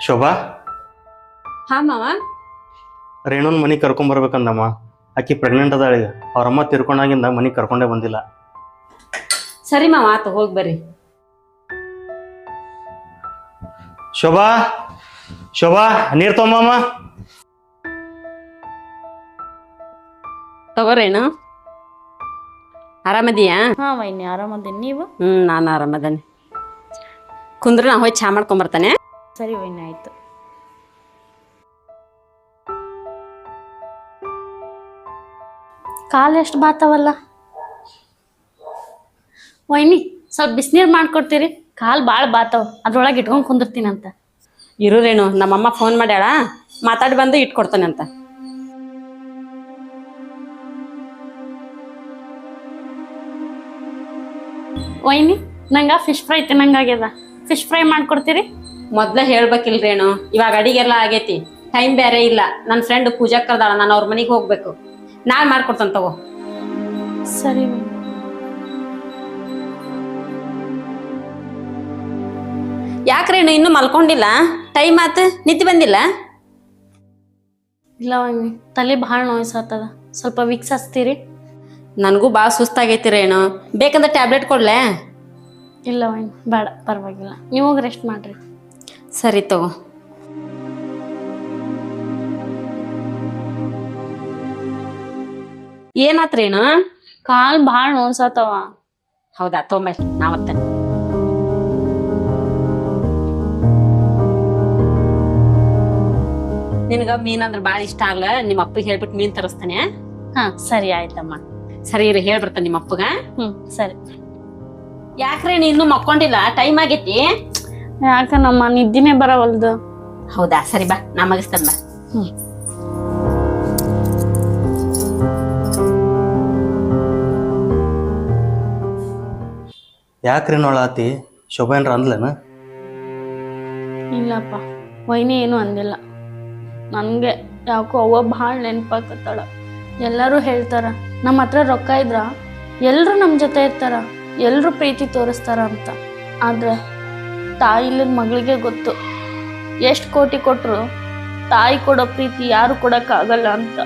ಶೋಭಾ, ಹಾ ಮಾವ. ರೇಣುನ್ ಮನೆಗೆ ಕರ್ಕೊಂಬರ್ಬೇಕಂದಮ್ಮ. ಆಕಿ ಪ್ರೆಗ್ನೆಂಟ್ ಅದಾಳಿ. ಅವ್ರಮ್ಮ ತೀರ್ಕೊಂಡಾಗಿಂದ ಮನೆಗೆ ಕರ್ಕೊಂಡೇ ಬಂದಿಲ್ಲ. ಸರಿ ಮಾವ, ಆತು ಹೋಗಿ ಬರ್ರಿ. ಶೋಭಾ, ಶೋಭಾ, ನೀರು ತೊಗೊಂಬಮ್ಮ. ತಗೋರೇನು? ಆರಾಮದಿಯಾ? ಹಾ ವೈನಿ ಆರಾಮದೇನಿ. ನೀವು? ನಾನು ಆರಾಮದೇನೆ. ಕುಂದ್ರ, ನಾ ಹೋಗಿ ಚಾ ಮಾಡ್ಕೊಂಬರ್ತಾನೆ. ಸರಿ ವೈನಿ ಆಯ್ತು. ಕಾಲು ಎಷ್ಟು ಬಾತವಲ್ಲ ವೈನಿ, ಸ್ವಲ್ಪ ಬಿಸಿನೀರು ಮಾಡ್ಕೊಡ್ತೀರಿ? ಕಾಲು ಭಾಳ ಬಾತವ, ಅದ್ರೊಳಗೆ ಇಟ್ಕೊಂಡು ಕುಂದಿರ್ತೀನಂತ. ಇರುರೇನು, ನಮ್ಮಮ್ಮ ಫೋನ್ ಮಾಡ್ಯಾಳ, ಮಾತಾಡಿ ಬಂದು ಇಟ್ಕೊಡ್ತಾನೆ ಅಂತ. ವೈನಿ, ನಂಗೆ ಫಿಶ್ ಫ್ರೈ ತಿನ್ನಂಗಾಗ್ಯದ. ಫಿಶ್ ಫ್ರೈ ಮಾಡ್ಕೊಡ್ತೀರಿ? ಮೊದ್ಲೇ ಹೇಳ್ಬೇಕಿಲ್ರೇನು, ಇವಾಗ ಅಡಿಗೆಲ್ಲ ಆಗೈತಿ, ಟೈಮ್ ಬೇರೆ ಇಲ್ಲ. ನನ್ನ ಫ್ರೆಂಡ್ ಪೂಜಾ ಕರ್ದಾಳ, ನಾನು ಅವ್ರ ಮನೆಗೆ ಹೋಗ್ಬೇಕು. ನಾಳೆ ಮಾಡ್ಕೊಡ್ತಾನೆ ತಗೋ. ಸರಿ ವೈನಿ. ಯಾಕ್ರೇನು ಇನ್ನೂ ಮಲ್ಕೊಂಡಿಲ್ಲ? ಟೈಮ್ ಆತು, ನಿದ್ದೆ ಬಂದಿಲ್ಲ? ಇಲ್ಲ ವೈನಿ, ತಲೆ ಭಾಳ ನೋಯ್ಸತ್ತದ, ಸ್ವಲ್ಪ ವಿಕ್ಸ್ ಹಚ್ತೀರಿ? ನನಗೂ ಭಾಳ ಸುಸ್ತಾಗೈತಿರೇನು, ಬೇಕಂದ್ರೆ ಟ್ಯಾಬ್ಲೆಟ್ ಕೊಡ್ಲೆ? ಇಲ್ಲ ವೈನಿ, ಬೇಡ, ಪರವಾಗಿಲ್ಲ. ನೀವು ಹೋಗಿ ರೆಸ್ಟ್ ಮಾಡ್ರಿ. ಸರಿ ತಗೋ. ಏನಾತ್ರೇನು? ಕಾಲು ಭಾಳ ನೋಯ್ಸತ್ತವ. ಹೌದಾ, ತೊಂಬ ನಾವತ್ತೆ. ನಿನಗ ಮೀನ್ ಅಂದ್ರೆ ಭಾಳ ಇಷ್ಟ ಆಗಲ್ಲ, ನಿಮ್ಮ ಅಪ್ಪಗೆ ಹೇಳ್ಬಿಟ್ಟು ಮೀನ್ ತರಿಸ್ತಾನೆ. ಹಾ ಸರಿ ಆಯ್ತಮ್ಮ. ಸರಿ ಇರಿ, ಹೇಳ್ಬಿಡ್ತಾನೆ ನಿಮ್ಮ ಅಪ್ಪಗ. ಸರಿ. ಯಾಕ್ರೆ ನೀ ಇನ್ನೂ ಮಕ್ಕೊಂಡಿಲ್ಲ? ಟೈಮ್ ಆಗೈತಿ. ಯಾಕ ನಮ್ಮ ನಿದ್ದಿನೇ ಬರವಲ್ದು. ಹೌದಾ, ಸರಿ ಬಾ, ನಾ ಮಗಿಸ್ತೇನೆ ಬಾ. ಯಾಕ್ರಿ ನೋಳಾತಿ? ಶೋಭಾ ಏನ್ರ ಅಂದ್ಲೇನ? ಇಲ್ಲಪ್ಪ, ವೈನಿ ಏನು ಅಂದಿಲ್ಲ. ನನಗೆ ಯಾಕೋ ಅವ್ವ ಭಾಳ ನೆನಪಾಕತ್ತಾಳ. ಎಲ್ಲರೂ ಹೇಳ್ತಾರ, ನಮ್ಮ ಹತ್ರ ರೊಕ್ಕ ಇದ್ರ ಎಲ್ಲರೂ ನಮ್ಮ ಜೊತೆ ಇರ್ತಾರ, ಎಲ್ಲರೂ ಪ್ರೀತಿ ತೋರಿಸ್ತಾರ ಅಂತ. ಆದರೆ ತಾಯಿ ಇಲ್ಲದ ಮಗಳಿಗೆ ಗೊತ್ತು, ಎಷ್ಟು ಕೋಟಿ ಕೊಟ್ಟರು ತಾಯಿ ಕೊಡೋ ಪ್ರೀತಿ ಯಾರು ಕೊಡೋಕ್ಕಾಗಲ್ಲ ಅಂತ.